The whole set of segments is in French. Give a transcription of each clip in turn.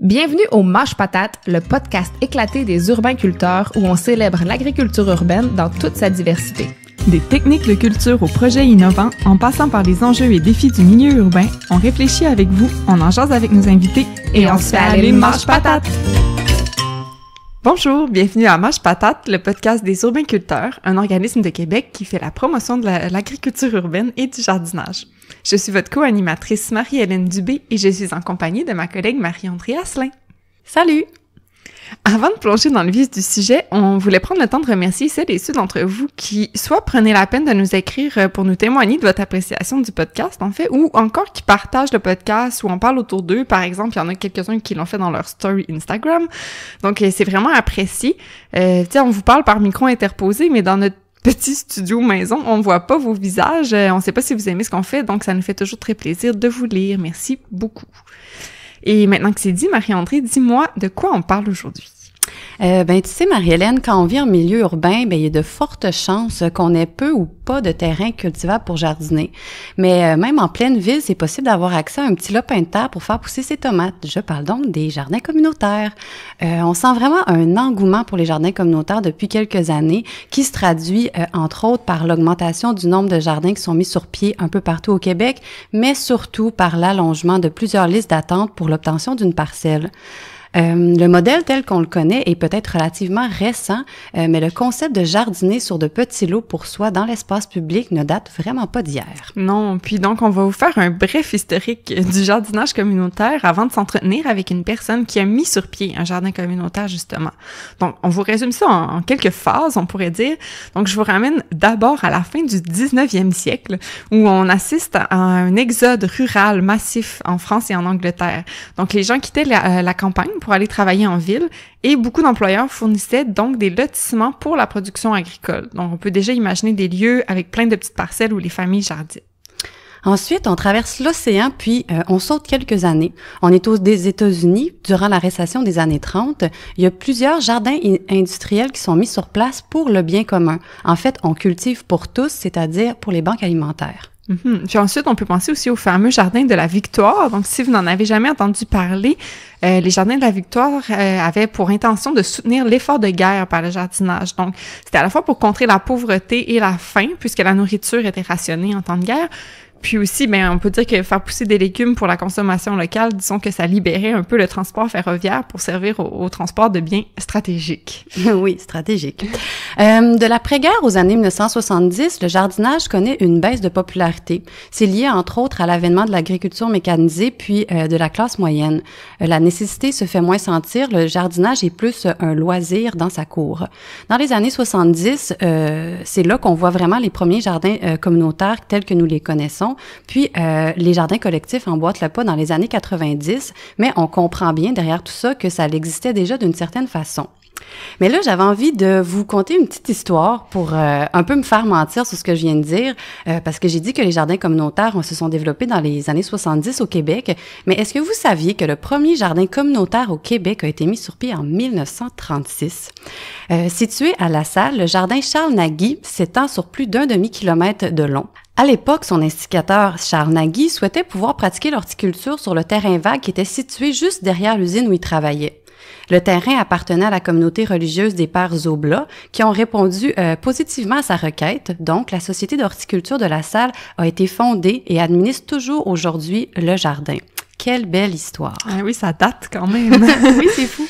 Bienvenue au Mâche Patate, le podcast éclaté des urbainculteurs où on célèbre l'agriculture urbaine dans toute sa diversité. Des techniques de culture aux projets innovants, en passant par les enjeux et défis du milieu urbain, on réfléchit avec vous, on en jase avec nos invités et on se fait aller Mâche Patate! Bonjour, bienvenue à Mâche Patate, le podcast des urbainculteurs, un organisme de Québec qui fait la promotion de l'agriculture urbaine et du jardinage. Je suis votre co-animatrice Marie-Hélène Dubé et je suis en compagnie de ma collègue Marie-André Asselin. Salut! Avant de plonger dans le vif du sujet, on voulait prendre le temps de remercier celles et ceux d'entre vous qui soit prenaient la peine de nous écrire pour nous témoigner de votre appréciation du podcast, en fait, ou encore qui partagent le podcast ou en parlent autour d'eux. Par exemple, il y en a quelques-uns qui l'ont fait dans leur story Instagram. Donc, c'est vraiment apprécié. On vous parle par micro interposé, mais dans notre petit studio maison, on ne voit pas vos visages. On ne sait pas si vous aimez ce qu'on fait, donc ça nous fait toujours très plaisir de vous lire. Merci beaucoup. Et maintenant que c'est dit, Marie-André, dis-moi de quoi on parle aujourd'hui. Tu sais, Marie-Hélène, quand on vit en milieu urbain, il y a de fortes chances qu'on ait peu ou pas de terrain cultivable pour jardiner. Mais même en pleine ville, c'est possible d'avoir accès à un petit lopin de terre pour faire pousser ses tomates. Je parle donc des jardins communautaires. On sent vraiment un engouement pour les jardins communautaires depuis quelques années qui se traduit, entre autres, par l'augmentation du nombre de jardins qui sont mis sur pied un peu partout au Québec, mais surtout par l'allongement de plusieurs listes d'attente pour l'obtention d'une parcelle. Le modèle tel qu'on le connaît est peut-être relativement récent, mais le concept de jardiner sur de petits lots pour soi dans l'espace public ne date vraiment pas d'hier. Non, puis donc on va vous faire un bref historique du jardinage communautaire avant de s'entretenir avec une personne qui a mis sur pied un jardin communautaire justement. Donc on vous résume ça en quelques phases, on pourrait dire. Donc je vous ramène d'abord à la fin du 19e siècle où on assiste à un exode rural massif en France et en Angleterre. Donc les gens quittaient la campagne pour aller travailler en ville et beaucoup d'employeurs fournissaient donc des lotissements pour la production agricole. Donc, on peut déjà imaginer des lieux avec plein de petites parcelles où les familles jardinent. Ensuite, on traverse l'océan, puis on saute quelques années. On est aux États-Unis, durant la récession des années 30. Il y a plusieurs jardins industriels qui sont mis sur place pour le bien commun. En fait, on cultive pour tous, c'est-à-dire pour les banques alimentaires. Puis ensuite, on peut penser aussi au fameux jardin de la Victoire. Donc, si vous n'en avez jamais entendu parler, les jardins de la Victoire avaient pour intention de soutenir l'effort de guerre par le jardinage. Donc, c'était à la fois pour contrer la pauvreté et la faim, puisque la nourriture était rationnée en temps de guerre. Puis aussi, on peut dire que faire pousser des légumes pour la consommation locale, disons que ça libérait un peu le transport ferroviaire pour servir au transport de biens stratégiques. Oui, stratégique. De l'après-guerre aux années 1970, le jardinage connaît une baisse de popularité. C'est lié, entre autres, à l'avènement de l'agriculture mécanisée puis de la classe moyenne. La nécessité se fait moins sentir, le jardinage est plus un loisir dans sa cour. Dans les années 70, c'est là qu'on voit vraiment les premiers jardins communautaires tels que nous les connaissons. Puis, les jardins collectifs emboîtent le pas dans les années 90, mais on comprend bien derrière tout ça que ça existait déjà d'une certaine façon. Mais là, j'avais envie de vous conter une petite histoire pour un peu me faire mentir sur ce que je viens de dire, parce que j'ai dit que les jardins communautaires se sont développés dans les années 70 au Québec, mais est-ce que vous saviez que le premier jardin communautaire au Québec a été mis sur pied en 1936? Situé à La Salle, le jardin Charles-Nagy s'étend sur plus d'un demi-kilomètre de long. À l'époque, son instigateur, Charles Nagy, souhaitait pouvoir pratiquer l'horticulture sur le terrain vague qui était situé juste derrière l'usine où il travaillait. Le terrain appartenait à la communauté religieuse des Pères Oblats qui ont répondu positivement à sa requête. Donc, la Société d'horticulture de La Salle a été fondée et administre toujours aujourd'hui le jardin. Quelle belle histoire! Ah oui, ça date quand même. Oui, c'est fou!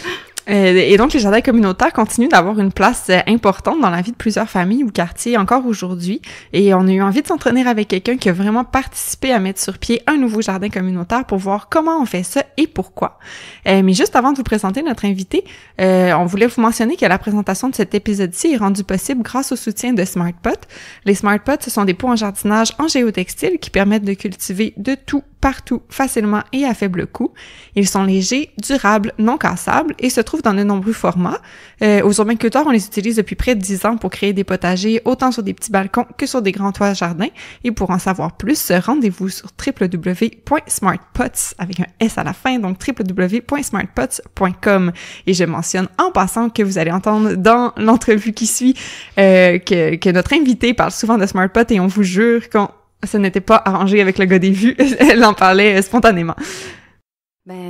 Et donc, les jardins communautaires continuent d'avoir une place importante dans la vie de plusieurs familles ou quartiers encore aujourd'hui. Et on a eu envie de s'entretenir avec quelqu'un qui a vraiment participé à mettre sur pied un nouveau jardin communautaire pour voir comment on fait ça et pourquoi. Mais juste avant de vous présenter notre invité, on voulait vous mentionner que la présentation de cet épisode-ci est rendue possible grâce au soutien de SmartPot. Les SmartPot, ce sont des pots en jardinage en géotextile qui permettent de cultiver de tout, partout, facilement et à faible coût. Ils sont légers, durables, non cassables et se trouvent dans de nombreux formats. Aux urbainculteurs, on les utilise depuis près de 10 ans pour créer des potagers autant sur des petits balcons que sur des grands toits jardins. Et pour en savoir plus, rendez-vous sur www.smartpots avec un S à la fin, donc www.smartpots.com. Et je mentionne en passant que vous allez entendre dans l'entrevue qui suit que notre invité parle souvent de SmartPot et on vous jure qu'on ça n'était pas arrangé avec le gars des vues. Elle en parlait spontanément.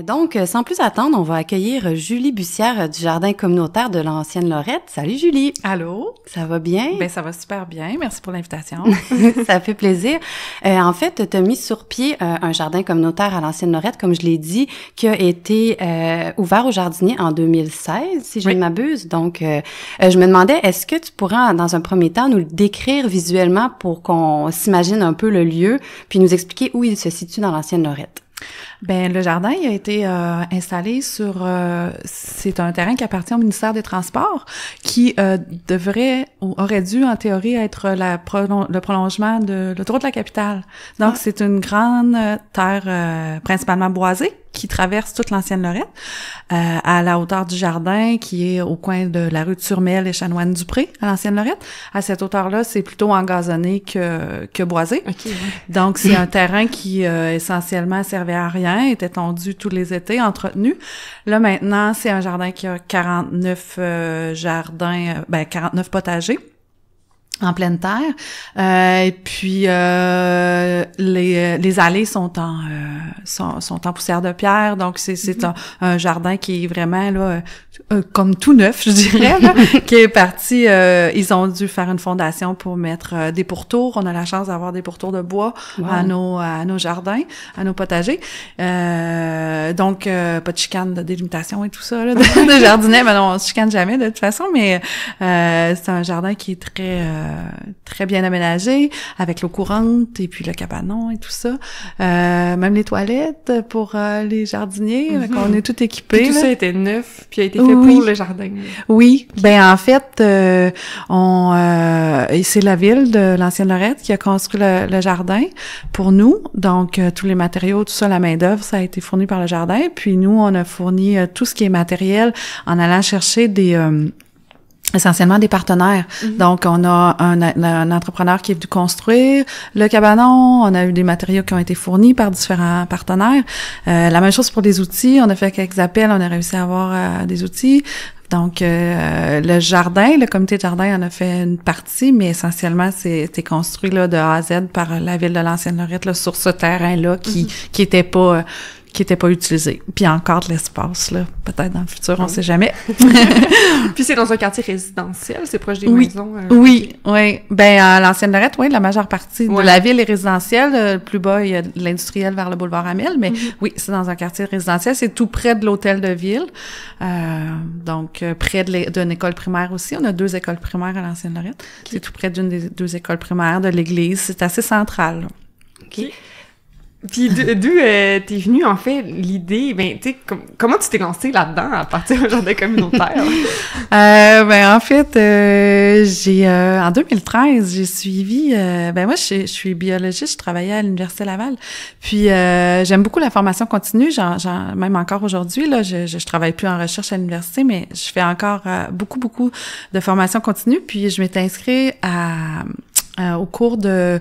Donc, sans plus attendre, on va accueillir Julie Bussière du Jardin communautaire de l'Ancienne Lorette. Salut Julie! Allô? Ça va bien? Ça va super bien. Merci pour l'invitation. Ça fait plaisir. En fait, tu as mis sur pied un jardin communautaire à l'Ancienne Lorette, comme je l'ai dit, qui a été ouvert aux jardiniers en 2016, si je ne m'abuse. Donc, je me demandais, est-ce que tu pourrais, dans un premier temps, nous le décrire visuellement pour qu'on s'imagine un peu le lieu, puis nous expliquer où il se situe dans l'Ancienne Lorette? Le jardin il a été installé sur c'est un terrain qui appartient au ministère des Transports qui devrait ou aurait dû en théorie être le prolongement de l'autoroute de la capitale. Donc c'est une grande terre principalement boisée qui traverse toute l'Ancienne Lorette à la hauteur du jardin qui est au coin de la rue de Turmel et Chanoine-Dupré à l'Ancienne Lorette. À cette hauteur-là, c'est plutôt engazonné que boisé. Okay, ouais. Donc c'est un terrain qui essentiellement servait à rien, était tondu tous les étés, entretenu. Là maintenant, c'est un jardin qui a 49 49 potagers en pleine terre. Et puis les allées sont en poussière de pierre, donc c'est un jardin qui est vraiment là comme tout neuf, je dirais, là, qui est parti. Ils ont dû faire une fondation pour mettre des pourtours. On a la chance d'avoir des pourtours de bois à nos jardins, à nos potagers. Donc pas de chicane de délimitation et tout ça là, de jardinier. Mais non, on se chicane jamais de toute façon. Mais c'est un jardin qui est très bien aménagé, avec l'eau courante et puis le cabanon et tout ça. Même les toilettes pour les jardiniers, qu'on est tout équipé. Tout ça était neuf, puis a été fait pour le jardin. Oui, en fait, c'est la ville de l'Ancienne Lorette qui a construit le jardin pour nous. Donc, tous les matériaux, tout ça, la main-d'œuvre, ça a été fourni par le jardin. Puis nous, on a fourni tout ce qui est matériel en allant chercher essentiellement des partenaires. Donc, on a un entrepreneur qui est venu construire le cabanon. On a eu des matériaux qui ont été fournis par différents partenaires. La même chose pour les outils. On a fait quelques appels. On a réussi à avoir des outils. Donc, le jardin, le comité de jardin en a fait une partie, mais essentiellement, c'était construit là de A à Z par la ville de l'Ancienne Lorette là, sur ce terrain-là qui était pas utilisé. Puis il y a encore de l'espace, là. Peut-être dans le futur, on sait jamais. Puis c'est dans un quartier résidentiel, c'est proche des maisons. Oui. À l'Ancienne Lorette, la majeure partie de la ville est résidentielle. Plus bas, il y a de l'industriel vers le boulevard Amel, mais oui, c'est dans un quartier résidentiel. C'est tout près de l'hôtel de ville. Donc, près d'une école primaire aussi. On a 2 écoles primaires à l'Ancienne Lorette. Okay. C'est tout près d'une des 2 écoles primaires, de l'église. C'est assez central, là. OK. Puis d'où t'es venue, en fait, l'idée, tu sais, comment tu t'es lancée là-dedans à partir d'un jardin communautaire? En fait, j'ai en 2013, j'ai suivi, moi je suis biologiste, je travaillais à l'Université Laval. Puis j'aime beaucoup la formation continue, même encore aujourd'hui, là, je travaille plus en recherche à l'université, mais je fais encore beaucoup de formation continue. Puis je m'étais inscrite au cours de...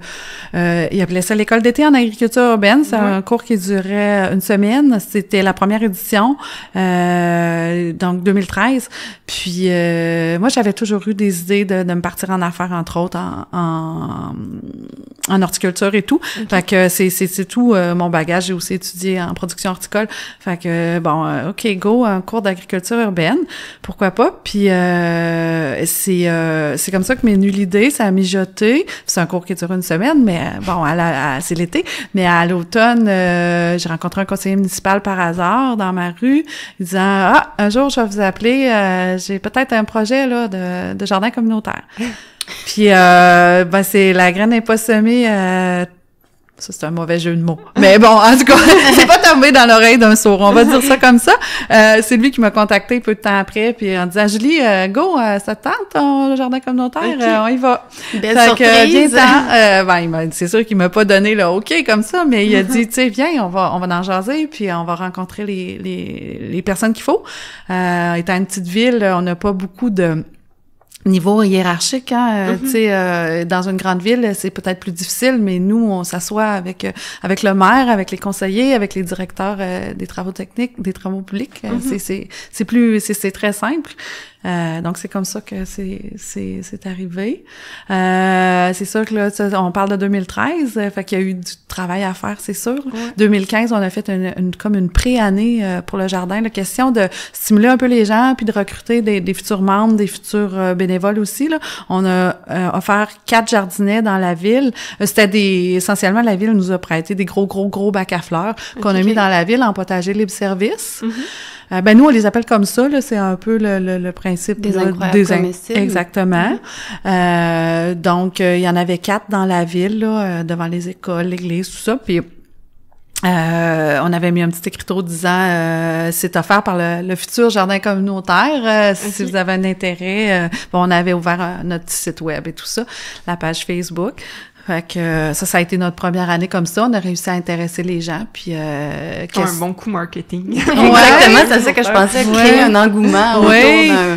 ils appelaient ça l'école d'été en agriculture urbaine. C'est un cours qui durait une semaine. C'était la première édition, donc 2013. Puis moi, j'avais toujours eu des idées de me partir en affaires, entre autres, en horticulture et tout. Okay. Fait que c'est tout mon bagage. J'ai aussi étudié en production horticole. Fait que, OK, go, un cours d'agriculture urbaine. Pourquoi pas? Puis c'est comme ça que m'est venue l'idée. Ça a mijoté. C'est un cours qui dure une semaine, mais c'est l'été. Mais à l'automne, j'ai rencontré un conseiller municipal par hasard dans ma rue, disant « un jour, je vais vous appeler, j'ai peut-être un projet là de jardin communautaire. » Puis, c'est la graine n'est pas semée. Ça, c'est un mauvais jeu de mots. Mais bon, en tout cas, c'est pas tombé dans l'oreille d'un sourd. On va dire ça comme ça. C'est lui qui m'a contacté peu de temps après, puis en disant, Julie, go, ça te tente, ton jardin communautaire? Okay. On y va. Belle surprise. C'est sûr qu'il m'a pas donné le OK comme ça, mais il a dit, tu sais, viens, on va en jaser, puis on va rencontrer les personnes qu'il faut. Étant une petite ville, on n'a pas beaucoup de niveau hiérarchique, tu sais, dans une grande ville, c'est peut-être plus difficile, mais nous, on s'assoit avec le maire, avec les conseillers, avec les directeurs des travaux techniques, des travaux publics. C'est très simple. Donc, c'est comme ça que c'est arrivé. C'est sûr que là, on parle de 2013, fait qu'il y a eu du travail à faire, c'est sûr. Ouais. 2015, on a fait comme une pré-année pour le jardin, la question de stimuler un peu les gens, puis de recruter des futurs membres, des futurs bénévoles aussi, là. On a offert 4 jardinets dans la ville. C'était essentiellement, la ville nous a prêté des gros bacs à fleurs qu'on a mis dans la ville en potager libre-service. Ben nous, on les appelle comme ça, là, c'est un peu le principe des incroyables comestibles. Exactement. Donc, il y en avait 4 dans la ville, là, devant les écoles, l'église, tout ça, puis on avait mis un petit écriteau disant c'est offert par le futur jardin communautaire. Si vous avez un intérêt, on avait ouvert notre site web et tout ça, la page Facebook. Fait que ça a été notre première année comme ça. On a réussi à intéresser les gens, puis un bon coup marketing. Exactement, c'est ça que je pensais, créer un engouement autour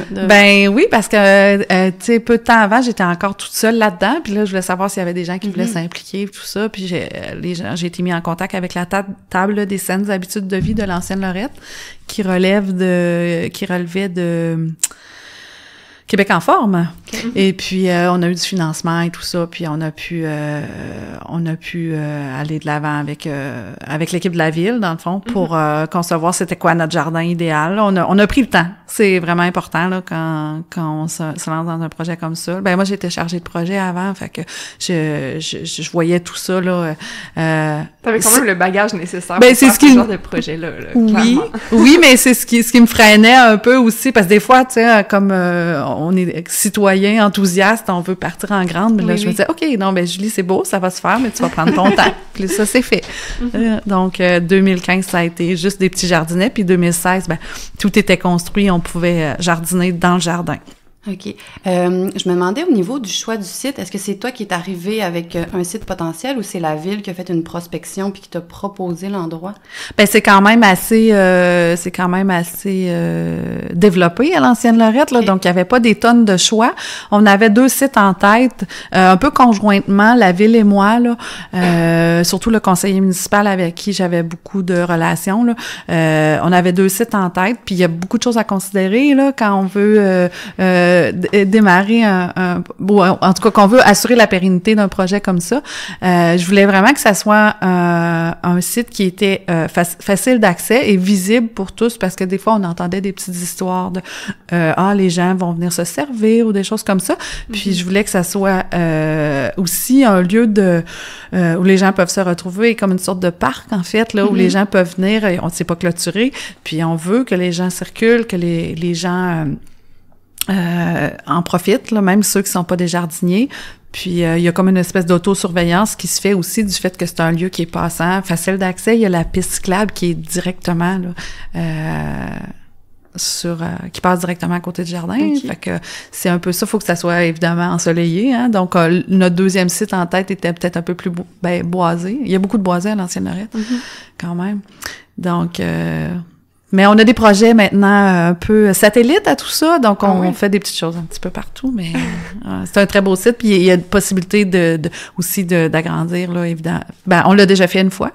d'un... Ben oui, parce que, tu sais, peu de temps avant, j'étais encore toute seule là-dedans, puis là, je voulais savoir s'il y avait des gens qui voulaient s'impliquer, tout ça, puis j'ai été mis en contact avec la table des saines habitudes de vie de l'ancienne Lorette, qui relevait de Québec en forme. Okay. Et puis on a eu du financement et tout ça, puis on a pu aller de l'avant avec l'équipe de la ville, dans le fond, pour concevoir c'était quoi notre jardin idéal. On a pris le temps. C'est vraiment important là quand on se lance dans un projet comme ça. Ben moi j'étais chargée de projet avant, fait que je voyais tout ça là. T'avais quand même le bagage nécessaire pour faire ce genre de projet là. Oui, mais c'est ce qui me freinait un peu aussi, parce que des fois, tu sais, comme on est citoyen, enthousiaste, on veut partir en grande, mais là, je me disais, OK, non, ben Julie, c'est beau, ça va se faire, mais tu vas prendre ton temps. Puis ça, c'est fait. Donc, 2015, ça a été juste des petits jardinets, puis 2016, ben tout était construit, on pouvait jardiner dans le jardin. OK. Je me demandais au niveau du choix du site, est-ce que c'est toi qui es arrivé avec un site potentiel ou c'est la ville qui a fait une prospection puis qui t'a proposé l'endroit? Ben c'est quand même assez développé à l'ancienne Lorette là, donc il y avait pas des tonnes de choix. On avait 2 sites en tête, un peu conjointement, la ville et moi là, surtout le conseiller municipal avec qui j'avais beaucoup de relations là. On avait 2 sites en tête, puis il y a beaucoup de choses à considérer là quand on veut démarrer ou en tout cas qu'on veut assurer la pérennité d'un projet comme ça. Je voulais vraiment que ça soit un site qui était facile d'accès et visible pour tous, parce que des fois on entendait des petites histoires de les gens vont venir se servir ou des choses comme ça. Puis je voulais que ça soit aussi un lieu où les gens peuvent se retrouver, comme une sorte de parc en fait là où les gens peuvent venir, on ne s'est pas clôturé, puis on veut que les gens circulent, que les gens en profitent, là, même ceux qui sont pas des jardiniers. Puis il y a comme une espèce d'autosurveillance qui se fait aussi du fait que c'est un lieu qui est passant, facile d'accès. Il y a la piste cyclable qui est directement là, qui passe directement à côté du jardin. Okay. Fait que c'est un peu ça. Faut que ça soit évidemment ensoleillé. Hein? Donc notre deuxième site en tête était peut-être un peu plus boisé. Il y a beaucoup de boisé à l'ancienne Lorette quand même. Donc mais on a des projets maintenant un peu satellites à tout ça, donc on fait des petites choses un petit peu partout, mais c'est un très beau site, puis il y a une possibilité aussi d'agrandir, là, évidemment. Ben, on l'a déjà fait une fois.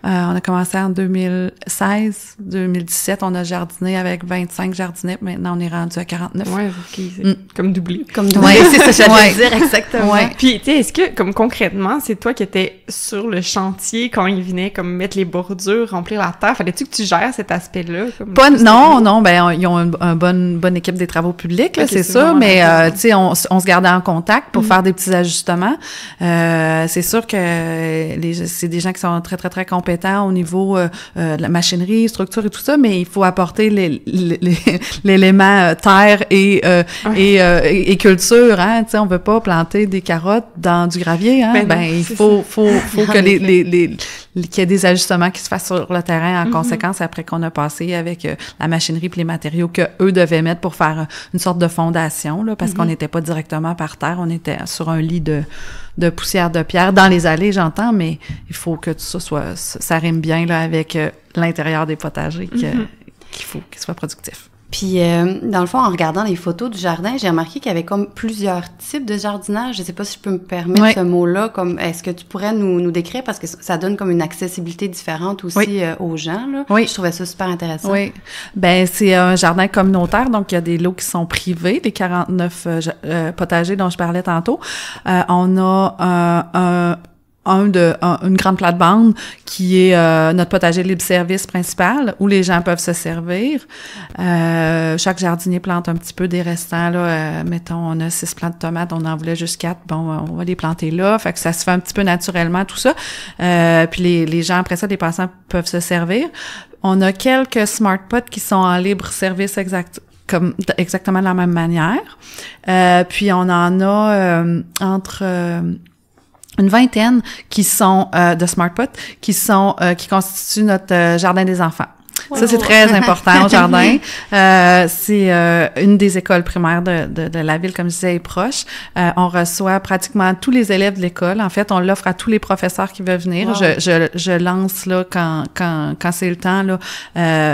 On a commencé en 2016, 2017, on a jardiné avec 25 jardinets, maintenant on est rendu à 49. Ouais, OK, c'est comme doublé. Ouais, c'est ça que j'allais dire, exactement. Ouais. Puis, tu sais, est-ce que, comme concrètement, c'est toi qui étais sur le chantier quand ils venaient, comme, mettre les bordures, remplir la terre? Fallait-tu que tu gères cet aspect-là? Non, ben, ils ont une bonne équipe des travaux publics, là, c'est sûr, mais, tu sais, on se gardait en contact pour faire des petits ajustements. C'est sûr que c'est des gens qui sont très, très, très compétents au niveau de la machinerie, structure et tout ça, mais il faut apporter l'élément terre et culture, hein, tu sais, on veut pas planter des carottes dans du gravier, hein, il faut que qu'il y ait des ajustements qui se fassent sur le terrain en conséquence après qu'on a passé avec la machinerie puis les matériaux que eux devaient mettre pour faire une sorte de fondation, là, parce qu'on n'était pas directement par terre, on était sur un lit de poussière de pierre dans les allées, j'entends, mais il faut que tout ça rime bien là avec l'intérieur des potagers qu'il faut qu'il soit productif. Puis, dans le fond, en regardant les photos du jardin, j'ai remarqué qu'il y avait comme plusieurs types de jardinage. Je sais pas si je peux me permettre ce mot-là. Comme, est-ce que tu pourrais nous décrire? Parce que ça donne comme une accessibilité différente aussi aux gens, là. Oui. Je trouvais ça super intéressant. Oui. Ben, c'est un jardin communautaire, donc il y a des lots qui sont privés, les 49 potagers dont je parlais tantôt. On a une grande plate-bande qui est notre potager libre-service principal où les gens peuvent se servir. Chaque jardinier plante un petit peu des restants, là. Mettons, on a 6 plants de tomates, on en voulait juste 4. Bon, on va les planter là. Fait que ça se fait un petit peu naturellement, tout ça. Puis les gens, après ça, les passants peuvent se servir. On a quelques smart pots qui sont en libre-service exactement de la même manière. Puis on en a entre... une vingtaine qui sont de smart pots qui constituent notre jardin des enfants. Wow. Ça, c'est très important au jardin. C'est une des écoles primaires de la ville, comme je disais, est proche. On reçoit pratiquement tous les élèves de l'école. En fait, on l'offre à tous les professeurs qui veulent venir. Wow. Je lance, là, quand c'est le temps, là,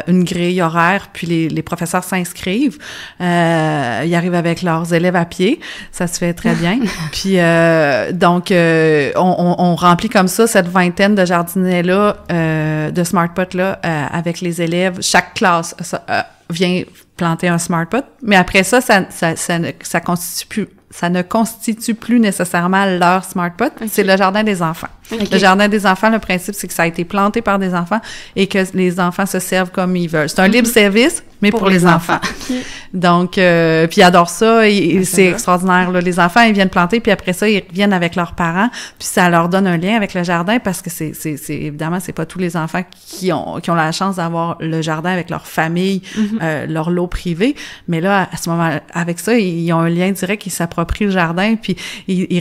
une grille horaire, puis les professeurs s'inscrivent. Ils arrivent avec leurs élèves à pied. Ça se fait très bien. Puis, donc, on remplit comme ça cette vingtaine de jardinets-là, de smart pots-là, avec les élèves. Chaque classe vient planter un smart pot, mais après ça ne constitue plus nécessairement leur smart pot. Okay. C'est le jardin des enfants. Okay. Le jardin des enfants, le principe, c'est que ça a été planté par des enfants et que les enfants se servent comme ils veulent. C'est un libre service, mais pour les enfants. Okay. Donc, puis ils adorent ça et c'est extraordinaire, là. Les enfants, ils viennent planter, puis après ça, ils reviennent avec leurs parents, puis ça leur donne un lien avec le jardin parce que c'est évidemment, c'est pas tous les enfants qui ont la chance d'avoir le jardin avec leur famille, leur lot privé, mais là, à ce moment, avec ça, ils ont un lien direct, ils s'approprient le jardin, puis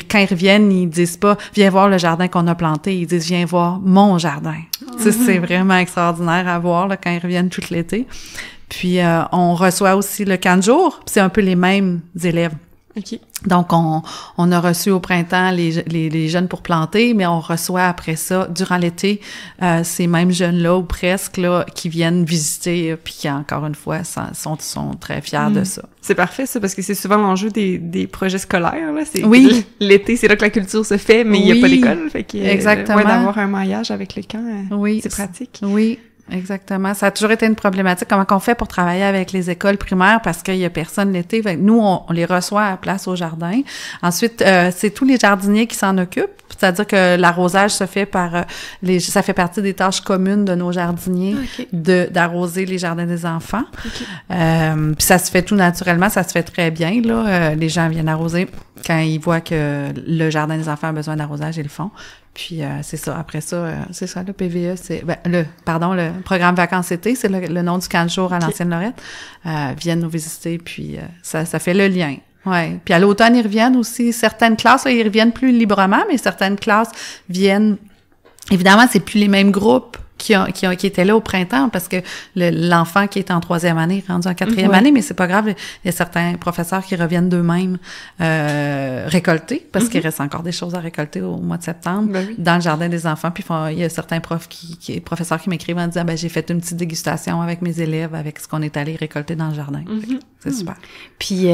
quand ils reviennent, ils disent pas « Viens voir le jardin qu'on a planté », ils disent « Viens voir mon jardin ». Ça, c'est vraiment extraordinaire à voir, là, quand ils reviennent tout l'été. Puis, on reçoit aussi le camp de jour, puis c'est un peu les mêmes élèves. Okay. Donc, on a reçu au printemps les jeunes pour planter, mais on reçoit après ça, durant l'été, ces mêmes jeunes-là, ou presque, là, qui viennent visiter, puis qui, encore une fois, sont très fiers de ça. C'est parfait, ça, parce que c'est souvent l'enjeu des projets scolaires, là. Oui. L'été, c'est là que la culture se fait, mais il n'y a pas d'école. Fait que, exactement. D'avoir un maillage avec le camp, c'est pratique. Oui. Exactement. Ça a toujours été une problématique. Comment qu'on fait pour travailler avec les écoles primaires parce qu'il y a personne l'été. Nous, on les reçoit à place au jardin. Ensuite, c'est tous les jardiniers qui s'en occupent. C'est-à-dire que l'arrosage se fait ça fait partie des tâches communes de nos jardiniers d'arroser les jardins des enfants. Okay. Puis ça se fait tout naturellement. Ça se fait très bien, là. Les gens viennent arroser quand ils voient que le jardin des enfants a besoin d'arrosage, ils le font. Puis c'est ça. Après ça, c'est ça, le PVE, c'est le programme vacances-été, c'est le nom du camp de jour à l'Ancienne Lorette. Viennent nous visiter, puis ça fait le lien. Ouais. Puis à l'automne, ils reviennent aussi. Certaines classes, là, ils reviennent plus librement, mais certaines classes viennent. Évidemment, c'est plus les mêmes groupes qui étaient là au printemps parce que l'enfant qui est en 3e année est rendu en 4e année, mais c'est pas grave. Il y a certains professeurs qui reviennent d'eux-mêmes récolter parce qu'il reste encore des choses à récolter au mois de septembre dans le jardin des enfants. Puis il y a certains professeurs qui m'écrivent en disant j'ai fait une petite dégustation avec mes élèves avec ce qu'on est allé récolter dans le jardin. C'est super. Puis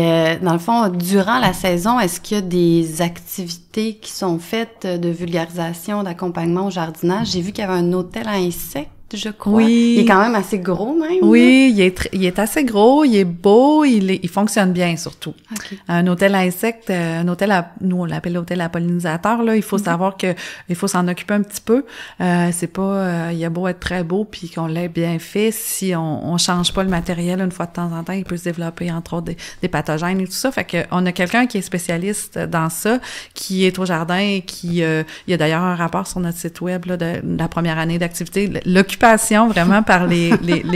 dans le fond, durant la saison, est-ce qu'il y a des activités qui sont faites de vulgarisation, d'accompagnement au jardinage? J'ai vu qu'il y avait un hôtel à insectes, je crois. Oui. Il est quand même assez gros, même. Oui, il est assez gros, il est beau, il fonctionne bien, surtout. Okay. Un hôtel à insectes, nous, on l'appelle l'hôtel à pollinisateur, là. Il faut savoir que il faut s'en occuper un petit peu. C'est pas, il a beau être très beau puis qu'on l'ait bien fait, si on change pas le matériel une fois de temps en temps, il peut se développer, entre autres, des pathogènes et tout ça. Fait que, on a quelqu'un qui est spécialiste dans ça, qui est au jardin et il y a d'ailleurs un rapport sur notre site web, là, de la première année d'activité. L'occupation vraiment par les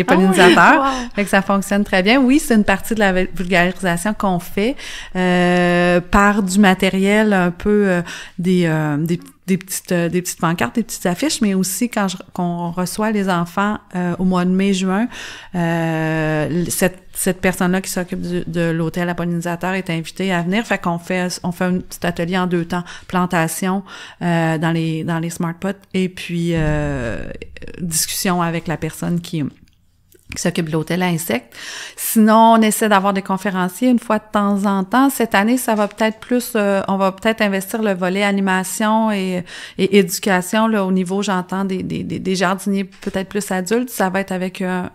pollinisateurs. Wow. Fait que ça fonctionne très bien. Oui, c'est une partie de la vulgarisation qu'on fait par du matériel un peu des petites pancartes, des petites affiches, mais aussi quand on reçoit les enfants au mois de mai-juin, cette personne-là qui s'occupe de l'hôtel à pollinisateur est invitée à venir. Fait qu'on fait un petit atelier en 2 temps, plantation dans les smart pots et puis discussion avec la personne qui qui s'occupe de l'hôtel à insectes. Sinon, on essaie d'avoir des conférenciers une fois de temps en temps. Cette année, ça va peut-être plus, on va peut-être investir le volet animation et éducation là au niveau, j'entends des jardiniers peut-être plus adultes. Ça va être avec un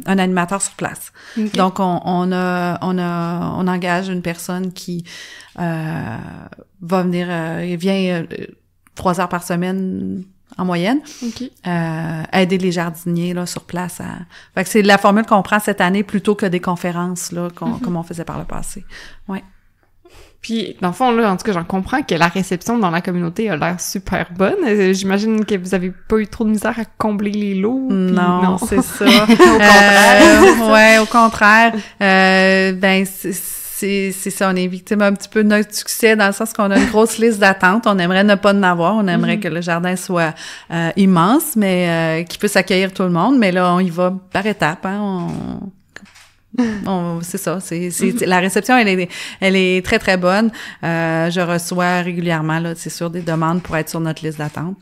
animateur sur place. Okay. Donc, on engage une personne qui va venir, il vient 3 heures par semaine. En moyenne, okay. Aider les jardiniers là sur place. Fait que c'est la formule qu'on prend cette année plutôt que des conférences là comme on faisait par le passé. Ouais. Puis dans le fond là, en tout cas, j'en comprends que la réception dans la communauté a l'air super bonne. J'imagine que vous avez pas eu trop de misère à combler les lots. Non, c'est ça. Au contraire. Ouais, au contraire. Ben c'est ça, on est victime un petit peu de notre succès dans le sens qu'on a une grosse liste d'attente. On aimerait ne pas en avoir. On aimerait que le jardin soit immense, mais qu'il puisse accueillir tout le monde. Mais là, on y va par étapes. Hein. C'est ça. La réception, elle est très, très bonne. Je reçois régulièrement, là, c'est sûr, des demandes pour être sur notre liste d'attente.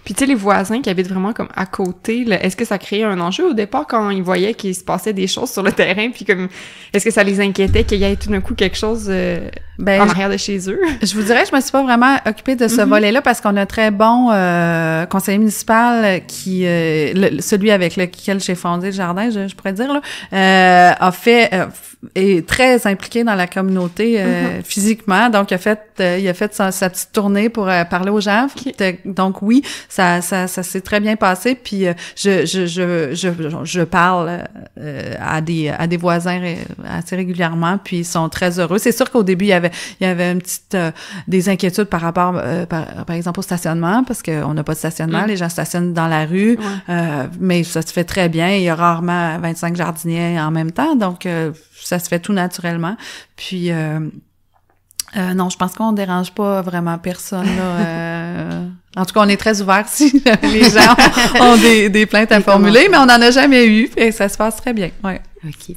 Puis, tu sais, les voisins qui habitent vraiment comme à côté, là, est-ce que ça créait un enjeu au départ quand ils voyaient qu'il se passait des choses sur le terrain? Puis, comme, est-ce que ça les inquiétait qu'il y ait tout d'un coup quelque chose en arrière de chez eux? Je vous dirais, je me suis pas vraiment occupée de ce volet-là parce qu'on a un très bon conseiller municipal qui, celui avec lequel j'ai fondé le jardin, je pourrais dire, là, est très impliqué dans la communauté physiquement, donc il a fait sa petite tournée pour parler aux gens. Okay. Donc oui, ça s'est très bien passé. Puis je parle à des voisins assez régulièrement, puis ils sont très heureux. C'est sûr qu'au début il y avait une petite des inquiétudes par rapport par exemple au stationnement parce qu'on n'a pas de stationnement, les gens stationnent dans la rue, mais ça se fait très bien. Il y a rarement 25 jardiniers en même temps. Donc, ça se fait tout naturellement. Puis, non, je pense qu'on dérange pas vraiment personne, là. En tout cas, on est très ouverts si les gens ont des plaintes à formuler, mais on n'en a jamais eu. Et ça se passe très bien, ouais. OK.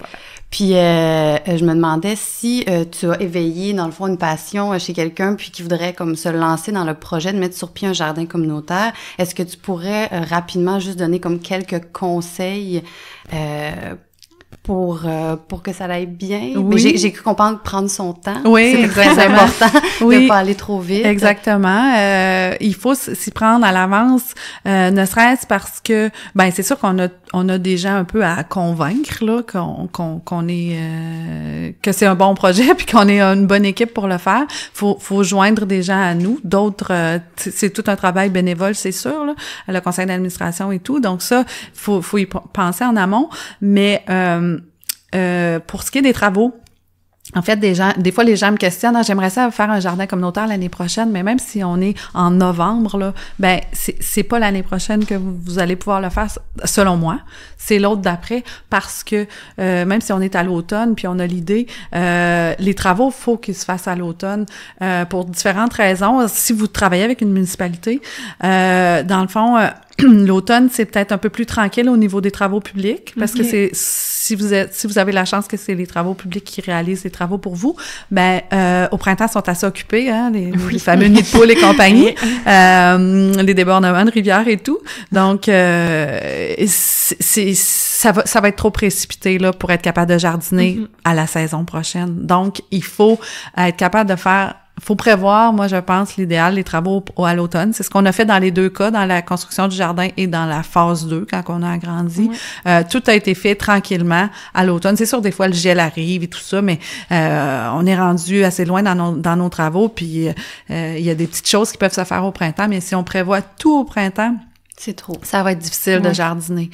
Puis, je me demandais si tu as éveillé, dans le fond, une passion chez quelqu'un puis qui voudrait comme se lancer dans le projet de mettre sur pied un jardin communautaire. Est-ce que tu pourrais rapidement juste donner comme quelques conseils pour que ça aille bien? Oui. Mais j'ai cru comprendre prendre son temps. Oui, c'est très important de pas aller trop vite. Exactement. Il faut s'y prendre à l'avance, ne serait-ce parce que, ben c'est sûr qu'on a des gens un peu à convaincre là, qu'on est que c'est un bon projet puis qu'on est une bonne équipe pour le faire. Faut joindre des gens à nous. D'autres, c'est tout un travail bénévole, c'est sûr là, le conseil d'administration et tout. Donc ça, faut y penser en amont. Mais pour ce qui est des travaux, en fait, des fois, les gens me questionnent, j'aimerais ça faire un jardin communautaire l'année prochaine, mais même si on est en novembre, là, ben, c'est pas l'année prochaine que vous allez pouvoir le faire, selon moi. C'est l'autre d'après, parce que, même si on est à l'automne, puis on a l'idée, les travaux, faut qu'ils se fassent à l'automne, pour différentes raisons. Si vous travaillez avec une municipalité, dans le fond, l'automne, c'est peut-être un peu plus tranquille au niveau des travaux publics, parce que si vous avez la chance que c'est les travaux publics qui réalisent les travaux pour vous, ben au printemps, ils sont assez occupés, hein, les fameux nids de poules et compagnie, les débordements de rivières et tout. Donc, ça va être trop précipité là pour être capable de jardiner à la saison prochaine. Donc, il faut être capable de faut prévoir, moi, je pense, l'idéal, les travaux à l'automne. C'est ce qu'on a fait dans les deux cas, dans la construction du jardin et dans la phase 2, quand on a agrandi. Tout a été fait tranquillement à l'automne. C'est sûr, des fois, le gel arrive et tout ça, mais on est rendu assez loin dans nos travaux, puis il y a des petites choses qui peuvent se faire au printemps, mais si on prévoit tout au printemps, c'est trop. Ça va être difficile de jardiner.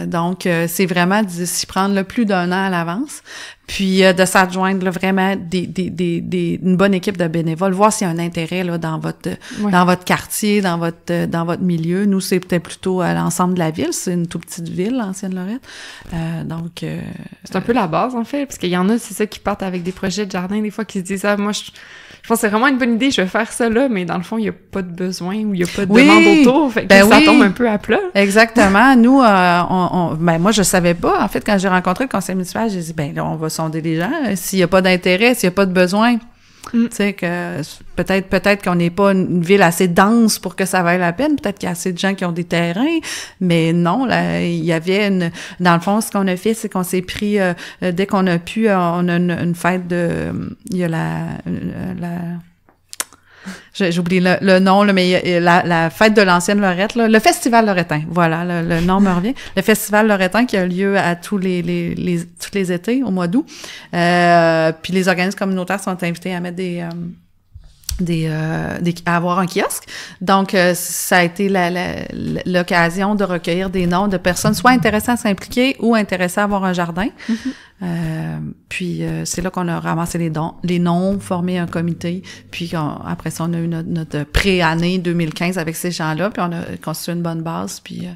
Donc, c'est vraiment de s'y prendre le plus d'1 an à l'avance. Puis, de s'adjoindre là, vraiment une bonne équipe de bénévoles, voir s'il y a un intérêt là, dans votre quartier, dans votre milieu. Nous, c'est peut-être plutôt à l'ensemble de la ville. C'est une toute petite ville, Ancienne-Lorette. Donc... c'est un peu la base, en fait, parce qu'il y en a, c'est ça, qui partent avec des projets de jardin, des fois, qui se disent « Ah, moi, je pense que c'est vraiment une bonne idée, je vais faire ça là, mais dans le fond, il n'y a pas de besoin ou il n'y a pas de demande autour. » Fait que ça tombe un peu à plat. Exactement. Nous, ben moi, je savais pas. En fait, quand j'ai rencontré le conseil municipal, j'ai dit, ben là, on va sonder les gens. S'il n'y a pas d'intérêt, s'il n'y a pas de besoin, Tu sais, que peut-être qu'on n'est pas une ville assez dense pour que ça vaille la peine. Peut-être qu'il y a assez de gens qui ont des terrains. Mais non, là, il y avait dans le fond, ce qu'on a fait, c'est qu'on s'est pris, dès qu'on a pu, on a une fête il y a j'ai oublié le nom, là, mais la fête de l'ancienne Lorette, là, le Festival Loretain, voilà, le nom me revient. Le Festival Loretain qui a lieu à tous les étés, au mois d'août. Puis les organismes communautaires sont invités à mettre à avoir un kiosque. Donc, ça a été l'occasion de recueillir des noms de personnes soit intéressées à s'impliquer ou intéressées à avoir un jardin. Puis, c'est là qu'on a ramassé les noms, formé un comité. Puis, après ça, on a eu notre pré-année 2015 avec ces gens-là. Puis, on a constitué une bonne base. Puis,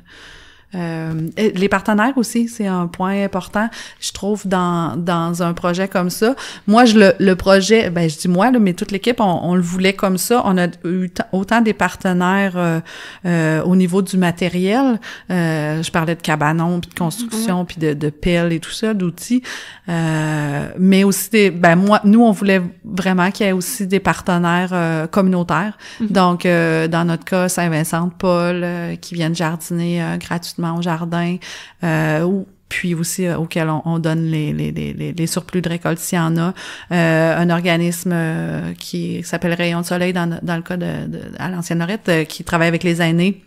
les partenaires aussi, c'est un point important, je trouve, dans un projet comme ça. Moi, le projet, je dis moi, là, mais toute l'équipe, on le voulait comme ça. On a eu autant des partenaires au niveau du matériel. Je parlais de cabanons, puis de construction, puis de pelles et tout ça, d'outils. Mais aussi nous, on voulait vraiment qu'il y ait aussi des partenaires communautaires. Donc, dans notre cas, Saint-Vincent-de-Paul, qui viennent jardiner gratuitement au jardin, puis aussi auquel on donne les surplus de récolte s'il y en a. Un organisme qui s'appelle Rayon de Soleil dans le cas à l'ancienne Lorette, qui travaille avec les aînés.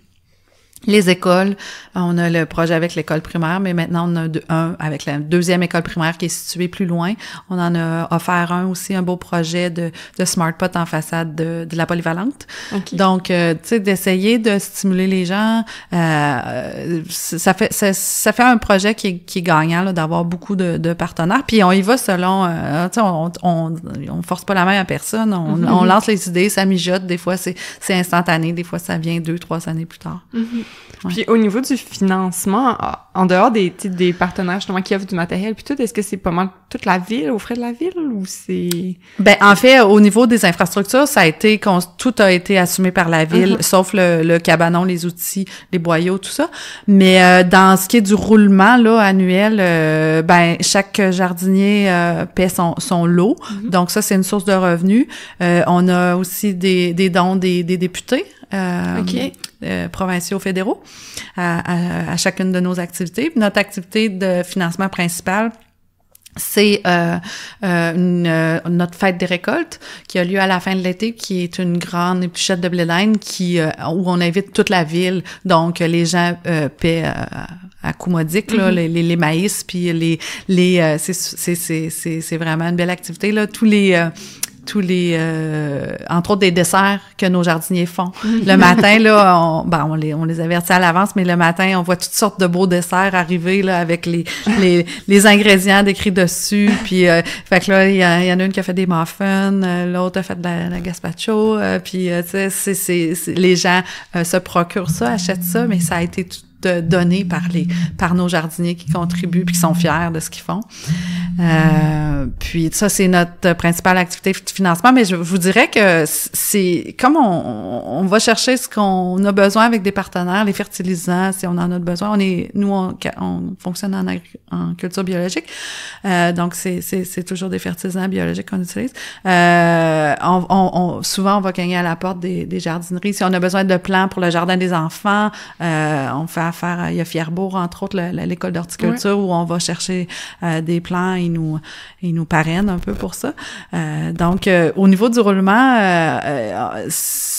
Les écoles, on a le projet avec l'école primaire, mais maintenant on a un avec la deuxième école primaire qui est située plus loin. On en a offert un beau projet de Smart Pot en façade de la polyvalente. Okay. Donc, tu sais, d'essayer de stimuler les gens, ça fait un projet qui est gagnant, là, d'avoir beaucoup de partenaires. Puis on y va selon, tu sais, on force pas la main à personne, on lance les idées, ça mijote. Des fois c'est instantané, des fois ça vient 2-3 années plus tard. Ouais. Puis au niveau du financement, en dehors des partenaires justement qui offrent du matériel puis tout, est-ce que c'est pas mal toute la ville, aux frais de la ville, ou c'est... En fait, au niveau des infrastructures, tout a été assumé par la ville, sauf le cabanon, les outils, les boyaux, tout ça. Mais dans ce qui est du roulement là annuel, chaque jardinier paie son lot. Donc ça, c'est une source de revenus. On a aussi des dons des députés. Provinciaux, fédéraux, à chacune de nos activités. Puis notre activité de financement principale, c'est notre fête des récoltes qui a lieu à la fin de l'été, qui est une grande épluchette de blé d'Inde où on invite toute la ville. Donc, les gens paient à coût modique, là, les maïs, puis c'est vraiment une belle activité, là. Tous les entre autres des desserts que nos jardiniers font. Le matin, là, on les avertit à l'avance, mais le matin, on voit toutes sortes de beaux desserts arriver, là, avec les ingrédients décrits dessus. Puis, fait que là, il y en a une qui a fait des muffins, l'autre a fait de la gazpacho, puis, tu sais, les gens se procurent ça, achètent ça, mais ça a été tout donné par nos jardiniers qui contribuent puis qui sont fiers de ce qu'ils font. Puis ça, c'est notre principale activité de financement, mais je vous dirais que c'est comme on va chercher ce qu'on a besoin avec des partenaires, les fertilisants, si on en a besoin. On fonctionne en culture biologique, donc c'est toujours des fertilisants biologiques qu'on utilise. Souvent, on va cogner à la porte des jardineries. Si on a besoin de plants pour le jardin des enfants, on fait affaire, il y a Fierbourg, entre autres, l'école d'horticulture, où on va chercher des plants, ils nous parrainent un peu pour ça. Donc, au niveau du roulement,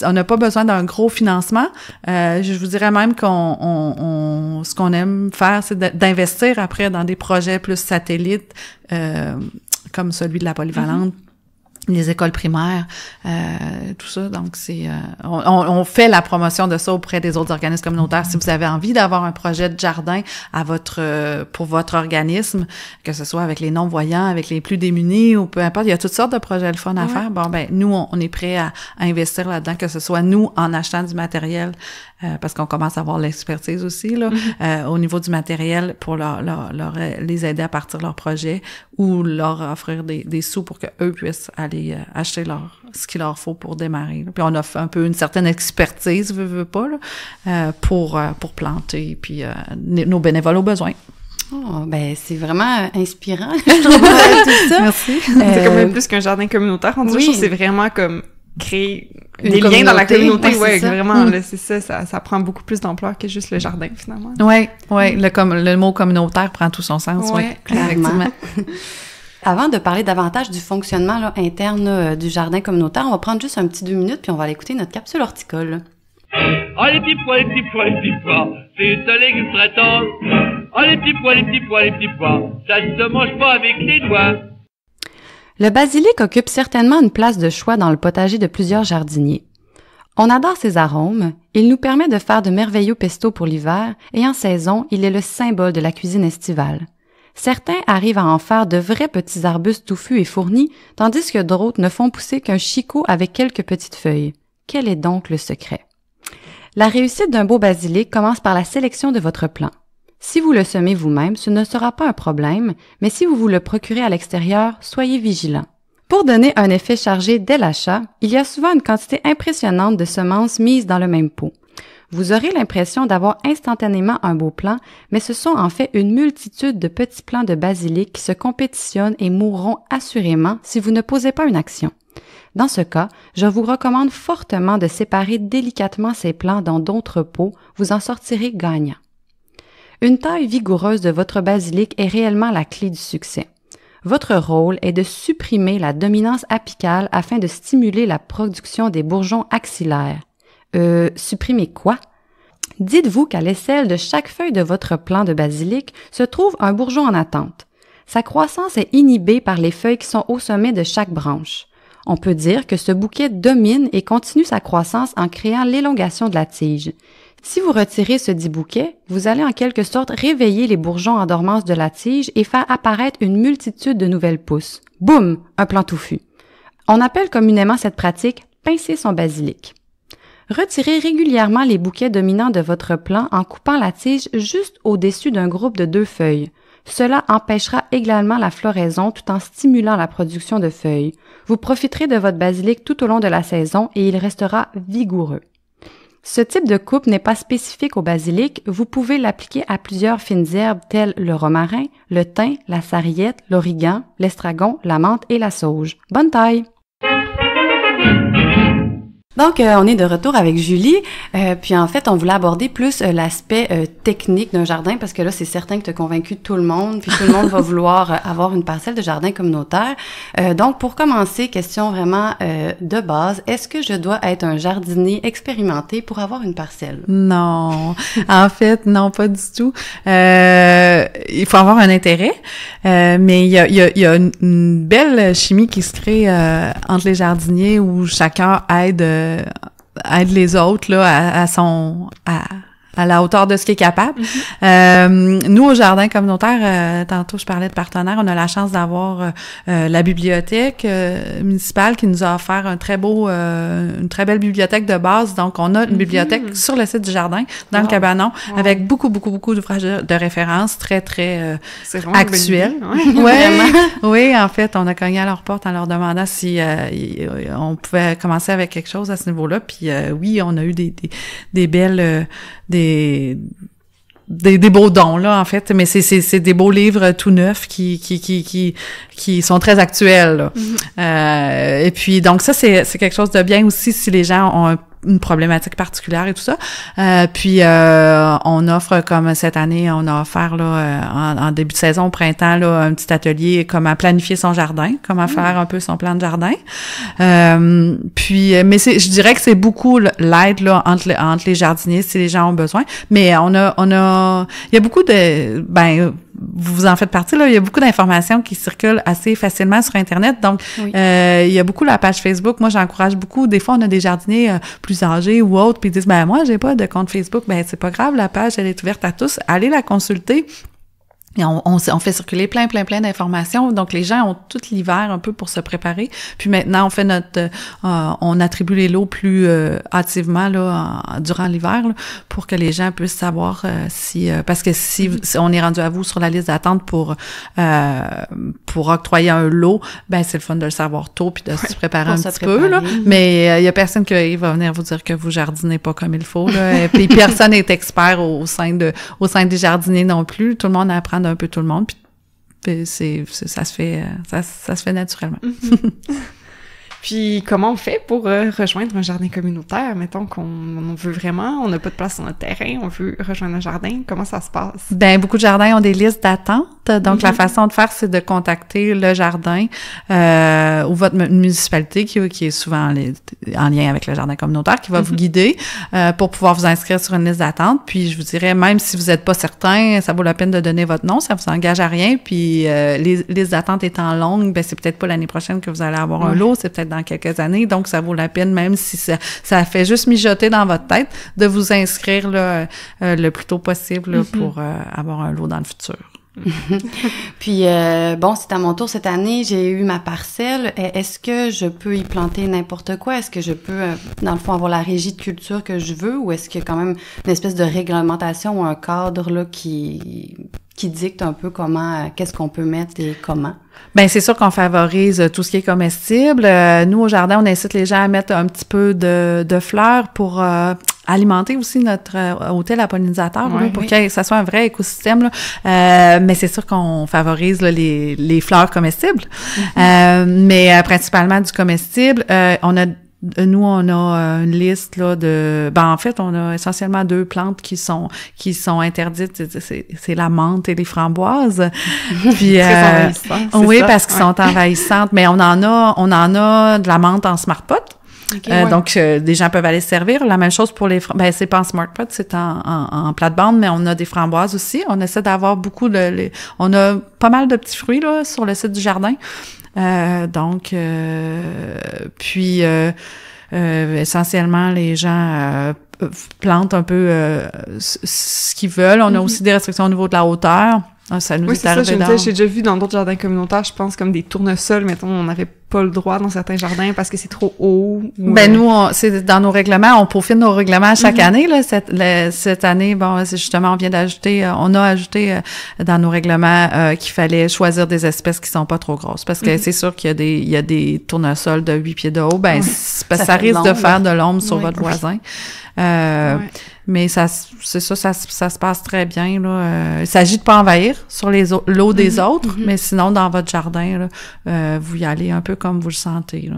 on n'a pas besoin d'un gros financement. Je vous dirais même ce qu'on aime faire, c'est d'investir après dans des projets plus satellites, comme celui de la polyvalente, les écoles primaires, tout ça. Donc, on fait la promotion de ça auprès des autres organismes communautaires. Si vous avez envie d'avoir un projet de jardin pour votre organisme, que ce soit avec les non-voyants, avec les plus démunis ou peu importe, il y a toutes sortes de projets de fun à faire. Bon, nous, on est prêts à investir là-dedans, que ce soit nous en achetant du matériel, parce qu'on commence à avoir l'expertise aussi, là, au niveau du matériel pour les aider à partir de leur projet ou leur offrir des sous pour qu'eux puissent aller acheter ce qu'il leur faut pour démarrer. Puis on offre un peu une certaine expertise, veut pas, là, pour planter, puis nos bénévoles au besoin. Oh, ben c'est vraiment inspirant, je trouve, tout ça. Merci. C'est comme même plus qu'un jardin communautaire. On dirait que c'est vraiment comme créer des liens dans la communauté. Ouais, vraiment, là, c'est ça prend beaucoup plus d'ampleur que juste le jardin, finalement. Ouais, le mot communautaire prend tout son sens, effectivement. Avant de parler davantage du fonctionnement là, interne du jardin communautaire, on va prendre juste un petit 2 minutes puis on va aller écouter notre capsule horticole. Oh les petits pois, les petits pois, les petits pois, c'est un légume très tendre. Oh les petits pois, les petits pois, les petits pois, ça ne se mange pas avec les doigts. Le basilic occupe certainement une place de choix dans le potager de plusieurs jardiniers. On adore ses arômes, il nous permet de faire de merveilleux pestos pour l'hiver et en saison, il est le symbole de la cuisine estivale. Certains arrivent à en faire de vrais petits arbustes touffus et fournis, tandis que d'autres ne font pousser qu'un chicot avec quelques petites feuilles. Quel est donc le secret? La réussite d'un beau basilic commence par la sélection de votre plant. Si vous le semez vous-même, ce ne sera pas un problème, mais si vous le procurez à l'extérieur, soyez vigilant. Pour donner un effet chargé dès l'achat, il y a souvent une quantité impressionnante de semences mises dans le même pot. Vous aurez l'impression d'avoir instantanément un beau plant, mais ce sont en fait une multitude de petits plants de basilic qui se compétitionnent et mourront assurément si vous ne posez pas une action. Dans ce cas, je vous recommande fortement de séparer délicatement ces plants dans d'autres pots, vous en sortirez gagnant. Une taille vigoureuse de votre basilic est réellement la clé du succès. Votre rôle est de supprimer la dominance apicale afin de stimuler la production des bourgeons axillaires. Supprimer quoi? Dites-vous qu'à l'aisselle de chaque feuille de votre plant de basilic se trouve un bourgeon en attente. Sa croissance est inhibée par les feuilles qui sont au sommet de chaque branche. On peut dire que ce bouquet domine et continue sa croissance en créant l'élongation de la tige. Si vous retirez ce dit bouquet, vous allez en quelque sorte réveiller les bourgeons en dormance de la tige et faire apparaître une multitude de nouvelles pousses. Boum! Un plant touffu. On appelle communément cette pratique « pincer son basilic ». Retirez régulièrement les bouquets dominants de votre plant en coupant la tige juste au-dessus d'un groupe de 2 feuilles. Cela empêchera également la floraison tout en stimulant la production de feuilles. Vous profiterez de votre basilic tout au long de la saison et il restera vigoureux. Ce type de coupe n'est pas spécifique au basilic, vous pouvez l'appliquer à plusieurs fines herbes telles le romarin, le thym, la sarriette, l'origan, l'estragon, la menthe et la sauge. Bonne taille! Donc, on est de retour avec Julie, puis en fait, on voulait aborder plus l'aspect technique d'un jardin, parce que là, c'est certain que tu as convaincu tout le monde, puis tout le monde va vouloir avoir une parcelle de jardin communautaire. Donc, pour commencer, question vraiment de base, est-ce que je dois être un jardinier expérimenté pour avoir une parcelle? Non, en fait, non, pas du tout. Il faut avoir un intérêt, mais il y a une belle chimie qui se crée entre les jardiniers où chacun aide les autres là à la hauteur de ce qu'il est capable. Nous, au jardin communautaire, tantôt je parlais de partenaires, on a la chance d'avoir la bibliothèque municipale qui nous a offert une très belle bibliothèque de base. Donc, on a une bibliothèque sur le site du jardin, dans le cabanon, avec beaucoup d'ouvrages de référence très, très actuels. Oui, en fait, on a cogné à leur porte en leur demandant si on pouvait commencer avec quelque chose à ce niveau-là. Puis oui, on a eu des belles... des beaux dons là en fait, mais c'est des beaux livres tout neufs qui sont très actuels là. Et puis donc ça c'est quelque chose de bien aussi si les gens ont une problématique particulière et tout ça. Puis on offre, comme cette année, on a offert là en début de saison au printemps là un petit atelier comment planifier son jardin, comment faire un peu son plan de jardin. Puis mais je dirais que c'est beaucoup l'aide là entre les jardiniers si les gens ont besoin. Mais il y a beaucoup de vous en faites partie, là. Il y a beaucoup d'informations qui circulent assez facilement sur Internet. Donc, il y a beaucoup la page Facebook. Moi, j'encourage beaucoup. Des fois, on a des jardiniers plus âgés ou autres, puis ils disent, moi, j'ai pas de compte Facebook. C'est pas grave, la page, elle est ouverte à tous. Allez la consulter. Et on fait circuler plein d'informations. Donc, les gens ont tout l'hiver un peu pour se préparer. Puis maintenant, on fait on attribue les lots plus hâtivement là durant l'hiver là, pour que les gens puissent savoir parce que si on est rendu à vous sur la liste d'attente pour octroyer un lot, c'est le fun de le savoir tôt puis de se préparer un petit peu là. Mais il y a personne qui va venir vous dire que vous jardinez pas comme il faut là. Et puis personne n'est expert au sein des jardiniers non plus. Tout le monde apprend rapprochement d'un peu tout le monde, puis ça se fait naturellement. Puis, comment on fait pour rejoindre un jardin communautaire? Mettons qu'on veut vraiment, on n'a pas de place sur notre terrain, on veut rejoindre un jardin. Comment ça se passe? Ben, beaucoup de jardins ont des listes d'attente. Donc, la façon de faire, c'est de contacter le jardin ou votre municipalité qui est souvent en lien avec le jardin communautaire, qui va vous guider pour pouvoir vous inscrire sur une liste d'attente. Puis, je vous dirais, même si vous n'êtes pas certain, ça vaut la peine de donner votre nom, ça vous engage à rien. Puis, les listes d'attente étant longues, ben c'est peut-être pas l'année prochaine que vous allez avoir un lot, c'est peut-être dans quelques années, donc ça vaut la peine, même si ça fait juste mijoter dans votre tête, de vous inscrire là, le plus tôt possible là, pour avoir un lot dans le futur. Puis, bon, c'est à mon tour cette année, j'ai eu ma parcelle. Est-ce que je peux y planter n'importe quoi? Est-ce que je peux, dans le fond, avoir la régie de culture que je veux? Ou est-ce qu'il y a quand même une espèce de réglementation ou un cadre là qui dicte un peu qu'est-ce qu'on peut mettre et comment? Ben c'est sûr qu'on favorise tout ce qui est comestible. Nous, au jardin, on incite les gens à mettre un petit peu de fleurs pour alimenter aussi notre hôtel à pollinisateur, pour que ça soit un vrai écosystème. Là. Mais c'est sûr qu'on favorise là, les fleurs comestibles. Mais principalement du comestible. Nous, on a une liste là en fait, on a essentiellement 2 plantes qui sont interdites. C'est la menthe et les framboises. Puis très envahissant, oui, parce qu'ils sont envahissantes. Mais on en a de la menthe en smart pot. Okay, donc, des gens peuvent aller se servir. La même chose pour les c'est pas en smart pot, c'est en plate-bande, mais on a des framboises aussi. On essaie d'avoir on a pas mal de petits fruits là sur le site du jardin. Essentiellement, les gens plantent un peu ce qu'ils veulent. On a aussi des restrictions au niveau de la hauteur. Ça nous est arrivé j'ai déjà vu dans d'autres jardins communautaires, je pense, comme des tournesols, mettons, on n'avait pas le droit dans certains jardins parce que c'est trop haut. Nous, c'est dans nos règlements, on peaufine nos règlements chaque année, là. Cette année, c'est justement, on a ajouté dans nos règlements qu'il fallait choisir des espèces qui sont pas trop grosses. Parce que c'est sûr qu'il y a des tournesols de 8 pieds de haut, ça risque de faire de l'ombre sur votre voisin. Mais ça se passe très bien, là. Il s'agit de pas envahir sur l'eau des autres, mais sinon, dans votre jardin, là, vous y allez un peu comme vous le sentez, là.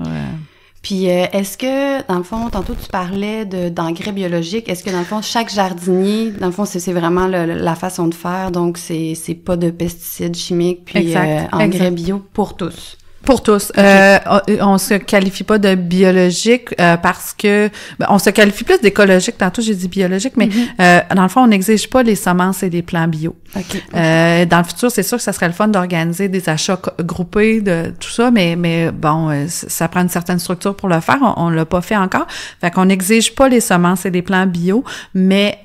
Puis, est-ce que, dans le fond, tantôt tu parlais d'engrais biologiques, est-ce que, dans le fond, chaque jardinier, dans le fond, c'est vraiment la façon de faire, donc c'est pas de pesticides chimiques, puis engrais bio pour tous? Pour tous. On se qualifie pas de biologique parce que on se qualifie plus d'écologique. Tantôt j'ai dit biologique, mais dans le fond on n'exige pas les semences et les plants bio. Dans le futur, c'est sûr que ça serait le fun d'organiser des achats groupés de tout ça, mais bon, ça prend une certaine structure pour le faire. On l'a pas fait encore. Fait qu'on n'exige pas les semences et les plants bio, mais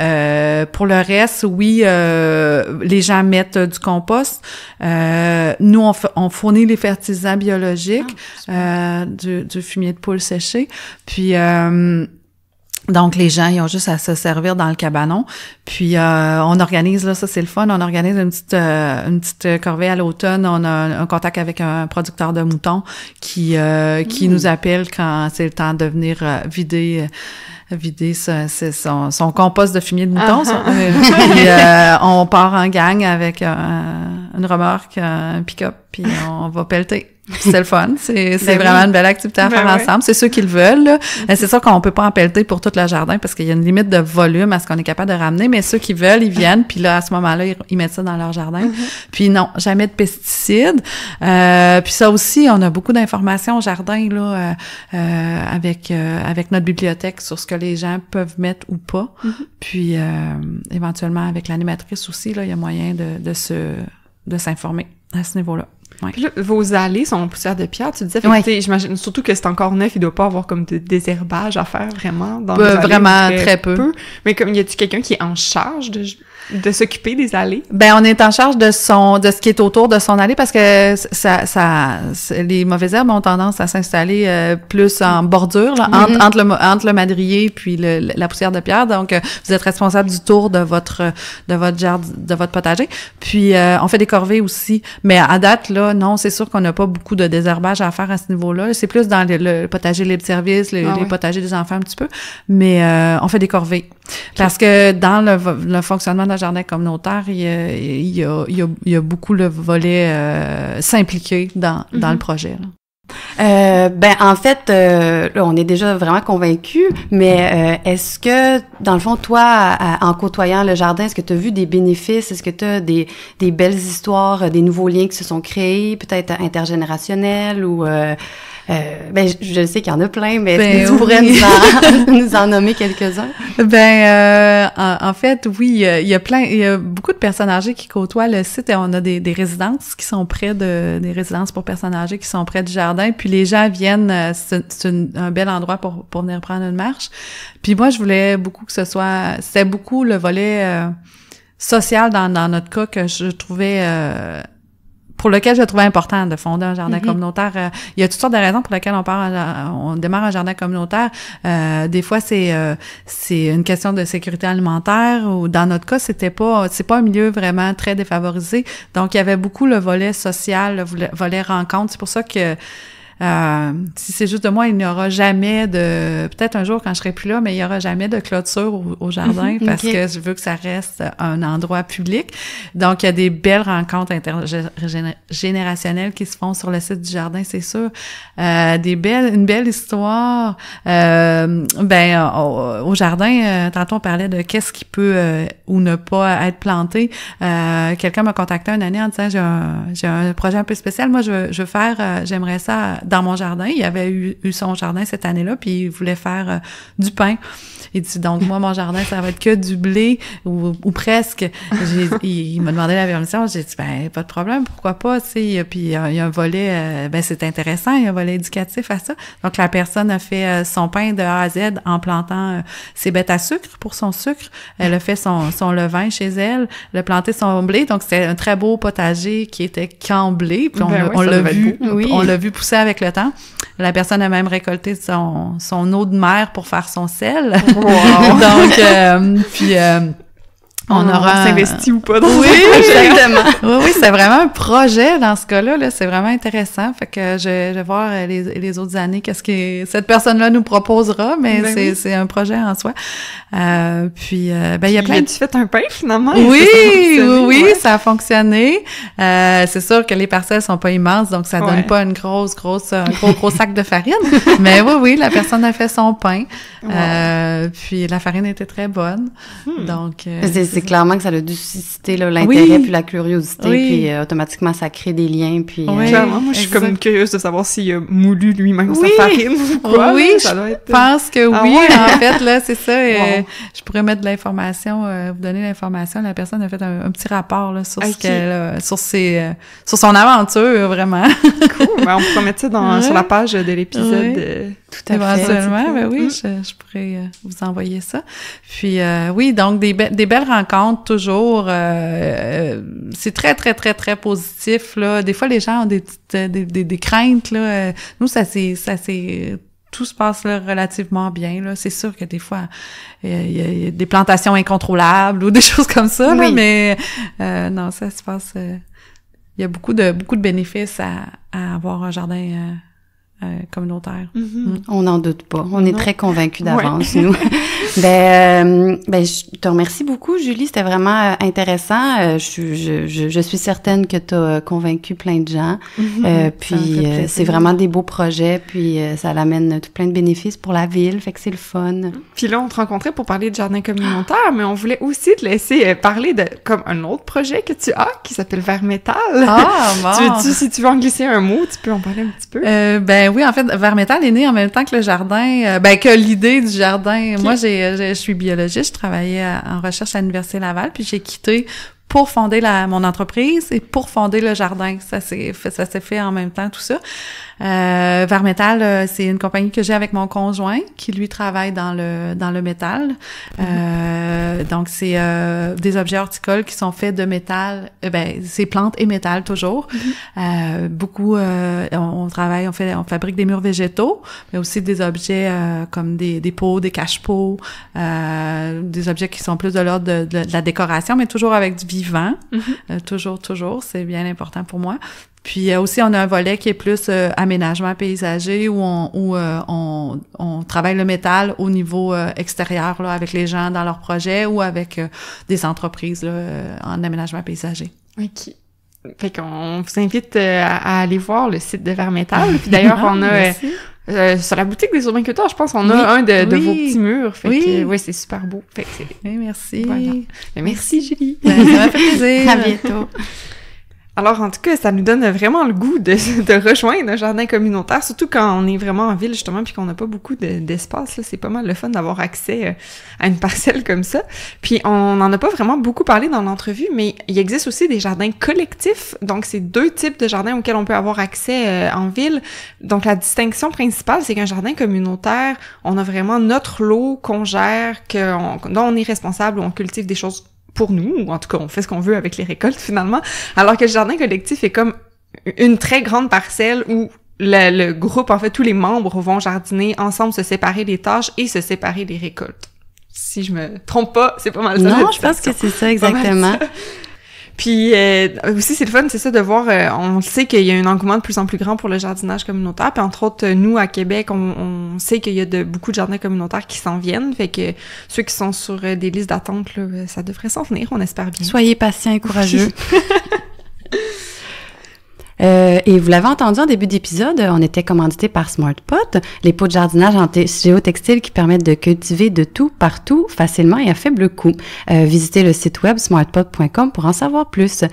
pour le reste, oui, les gens mettent du compost. Nous, on fournit les fertilisants biologiques, du fumier de poule séché. Puis donc, les gens, ils ont juste à se servir dans le cabanon. Puis, on organise, là, ça, c'est le fun, on organise une petite corvée à l'automne. On a un contact avec un producteur de moutons qui nous appelle quand c'est le temps de venir vider son compost de fumier de mouton. Puis, on part en gang avec une remorque, un pick-up, puis on va pelleter. C'est le fun. C'est vraiment une belle activité à faire ensemble. C'est ceux qui le veulent, là. C'est sûr qu'on peut pas en pelleter pour tout le jardin parce qu'il y a une limite de volume à ce qu'on est capable de ramener, mais ceux qui veulent, ils viennent, puis là, à ce moment-là, ils mettent ça dans leur jardin. Puis non, jamais de pesticides. Puis ça aussi, on a beaucoup d'informations au jardin, là, avec notre bibliothèque sur ce que les gens peuvent mettre ou pas. Puis éventuellement, avec l'animatrice aussi, là, il y a moyen de s'informer à ce niveau-là. Ouais. Puis là, vos allées sont en poussière de pierre, tu disais. J'imagine surtout que c'est encore neuf, il doit pas avoir comme de désherbage à faire vraiment dans les allées. Vraiment très peu. Mais comme y a-t-il quelqu'un qui est en charge de s'occuper des allées? On est en charge de ce qui est autour de son allée parce que les mauvaises herbes ont tendance à s'installer plus en bordure, là, entre le madrier puis la poussière de pierre. Donc, vous êtes responsable du tour de votre jardin, de votre potager. Puis, on fait des corvées aussi. Mais à date, là, non, c'est sûr qu'on n'a pas beaucoup de désherbage à faire à ce niveau-là. C'est plus dans le potager libre-service, les potagers des enfants un petit peu. Mais on fait des corvées. Parce que dans le fonctionnement de un jardin communautaire, il y a beaucoup le volet s'impliquer dans le projet, là. En fait, là, on est déjà vraiment convaincus, mais est-ce que, dans le fond, toi, en côtoyant le jardin, est-ce que tu as vu des bénéfices? Est-ce que tu as des belles histoires, des nouveaux liens qui se sont créés, peut-être intergénérationnels ou... je sais qu'il y en a plein, mais est-ce que tu pourrais nous en nommer quelques-uns? En fait, oui, il y a beaucoup de personnes âgées qui côtoient le site et on a des résidences qui sont près des résidences pour personnes âgées qui sont près du jardin, puis les gens viennent, c'est un bel endroit pour venir prendre une marche. Puis moi, je voulais beaucoup que c'était beaucoup le volet social dans notre cas que je trouvais pour lequel je trouvais important de fonder un jardin communautaire. Il y a toutes sortes de raisons pour lesquelles on démarre un jardin communautaire. Des fois, c'est une question de sécurité alimentaire ou dans notre cas, c'est pas un milieu vraiment très défavorisé. Donc, il y avait beaucoup le volet social, le volet rencontre. C'est pour ça que si c'est juste de moi, il n'y aura jamais peut-être un jour quand je serai plus là, mais il n'y aura jamais de clôture au jardin parce que je veux que ça reste un endroit public. Donc, il y a des belles rencontres intergénérationnelles qui se font sur le site du jardin, c'est sûr. Une belle histoire. Au jardin, tantôt on parlait de qu'est-ce qui peut ou ne pas être planté. Quelqu'un m'a contacté une année en disant j'ai un projet un peu spécial. Moi, j'aimerais ça dans mon jardin. Il avait eu son jardin cette année-là, puis il voulait faire du pain. Il dit, donc, moi, mon jardin, ça va être que du blé, ou presque. Il m'a demandé la permission. J'ai dit, pas de problème, pourquoi pas, tu sais. Puis, il y a un volet, c'est intéressant, il y a un volet éducatif à ça. Donc, la personne a fait son pain de A à Z en plantant ses bêtes à sucre pour son sucre. Elle a fait son levain chez elle. Elle a planté son blé. Donc, c'était un très beau potager qui était qu'en blé. Puis, on l'a vu. Oui. On l'a vu pousser avec le temps. La personne a même récolté son eau de mer pour faire son sel. Wow. Donc, on s'investit ou pas dans oui, exactement. Oui, c'est vraiment un projet dans ce cas-là. Là, c'est vraiment intéressant. Fait que je vais voir les autres années qu'est-ce que cette personne-là nous proposera, mais c'est un projet en soi. Il y a plein. Tu fait un pain finalement? Oui, ça a fonctionné. C'est sûr que les parcelles sont pas immenses, donc ça donne pas un gros sac de farine. Mais oui, la personne a fait son pain. Wow. Puis la farine était très bonne. Donc c'est clairement que ça a dû susciter l'intérêt puis la curiosité, puis automatiquement ça crée des liens. Puis clairement, moi je suis comme curieuse de savoir s'il a moulu lui-même sa farine ou quoi. Oui, je pense que oui. En fait, là, c'est ça. Je pourrais mettre de l'information, vous donner l'information. La personne a fait un petit rapport là, sur sur son aventure, vraiment. Cool. On pourrait mettre ça sur la page de l'épisode. Tout à éventuellement, fait. Oui, je pourrais vous envoyer ça. Puis donc des belles rencontres toujours. C'est très très très très positif là. Des fois les gens ont des craintes là. Nous ça c'est tout se passe là, relativement bien là. C'est sûr que des fois il y a des plantations incontrôlables ou des choses comme ça là, mais non, ça se passe. Il y a beaucoup de bénéfices à avoir un jardin communautaire. On n'en doute pas. On est très convaincus d'avance, nous. Je te remercie beaucoup, Julie. C'était vraiment intéressant. Je suis certaine que tu as convaincu plein de gens. Puis c'est vraiment des beaux projets. Puis ça l'amène tout plein de bénéfices pour la ville. Fait que c'est le fun. Puis là, on te rencontrait pour parler de jardin communautaire, mais on voulait aussi te laisser parler de comme un autre projet que tu as qui s'appelle Vers Métal. Ah, bon. Si tu veux en glisser un mot, tu peux en parler un petit peu. Oui, en fait, Vers Métal est né en même temps que le jardin, que l'idée du jardin. Okay. Moi, je suis biologiste, je travaillais en recherche à l'Université Laval, puis j'ai quitté pour fonder mon entreprise et pour fonder le jardin. Ça s'est fait en même temps, tout ça. Vers Métal, c'est une compagnie que j'ai avec mon conjoint qui, lui, travaille dans le métal. Donc, c'est des objets horticoles qui sont faits de métal. C'est plantes et métal, toujours. Beaucoup, on fabrique des murs végétaux, mais aussi des objets comme des pots, des cache-pots, des objets qui sont plus de l'ordre de la décoration, mais toujours avec du vivant. Toujours, c'est bien important pour moi. Puis aussi, on a un volet qui est plus aménagement paysager où on travaille le métal au niveau extérieur là, avec les gens dans leurs projets ou avec des entreprises là, en aménagement paysager. OK. Fait qu'on vous invite à aller voir le site de Vermétal. Puis d'ailleurs, on a sur la boutique des urbainculteurs, je pense, on a un de vos petits murs. Fait que oui, c'est super beau. Fait que merci. Voilà. Merci, Julie. Ça m'a fait plaisir. À bientôt. Alors, en tout cas, ça nous donne vraiment le goût de rejoindre un jardin communautaire, surtout quand on est vraiment en ville, justement, puis qu'on n'a pas beaucoup d'espace. Là, c'est pas mal le fun d'avoir accès à une parcelle comme ça. Puis, on n'en a pas vraiment beaucoup parlé dans l'entrevue, mais il existe aussi des jardins collectifs. Donc, c'est 2 types de jardins auxquels on peut avoir accès en ville. Donc, la distinction principale, c'est qu'un jardin communautaire, on a vraiment notre lot qu'on gère, dont on est responsable, où on cultive des choses pour nous, ou en tout cas, on fait ce qu'on veut avec les récoltes, finalement. Alors que le jardin collectif est comme une très grande parcelle où le groupe, en fait, tous les membres vont jardiner ensemble, se séparer des tâches et se séparer des récoltes. Si je me trompe pas, c'est pas mal ça. Non, je pense que c'est ça, exactement. Puis aussi, c'est le fun, c'est ça, de voir, on sait qu'il y a un engouement de plus en plus grand pour le jardinage communautaire, puis entre autres, nous, à Québec, on sait qu'il y a beaucoup de jardins communautaires qui s'en viennent, fait que ceux qui sont sur des listes d'attente, là, ça devrait s'en venir, on espère bien. Soyez patients et courageux. Et vous l'avez entendu en début d'épisode, on était commandité par SmartPot, les pots de jardinage en géotextile qui permettent de cultiver de tout, partout, facilement et à faible coût. Visitez le site web smartpot.com pour en savoir plus.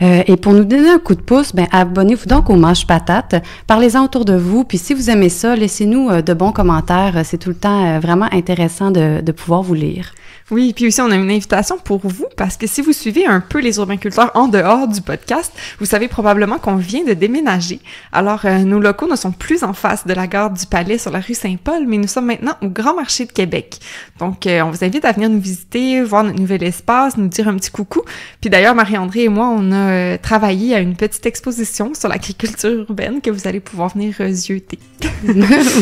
Et pour nous donner un coup de pouce, abonnez-vous donc au Mange Patate, parlez-en autour de vous, puis si vous aimez ça, laissez-nous de bons commentaires, c'est tout le temps vraiment intéressant de pouvoir vous lire. Oui, puis aussi, on a une invitation pour vous, parce que si vous suivez un peu les urbainculteurs en dehors du podcast, vous savez probablement qu'on vient de déménager. Alors, nos locaux ne sont plus en face de la gare du Palais sur la rue Saint-Paul, mais nous sommes maintenant au Grand Marché de Québec. Donc, on vous invite à venir nous visiter, voir notre nouvel espace, nous dire un petit coucou. Puis d'ailleurs, Marie-André et moi, on a travaillé à une petite exposition sur l'agriculture urbaine que vous allez pouvoir venir zioter.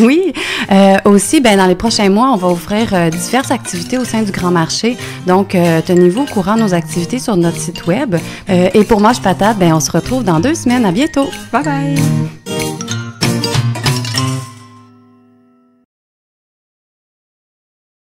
Oui. Aussi, dans les prochains mois, on va offrir diverses activités au sein du Grand Marché. Donc, tenez-vous au courant de nos activités sur notre site web. Et pour Mange Patate, on se retrouve dans 2 semaines. À bientôt! Bye bye!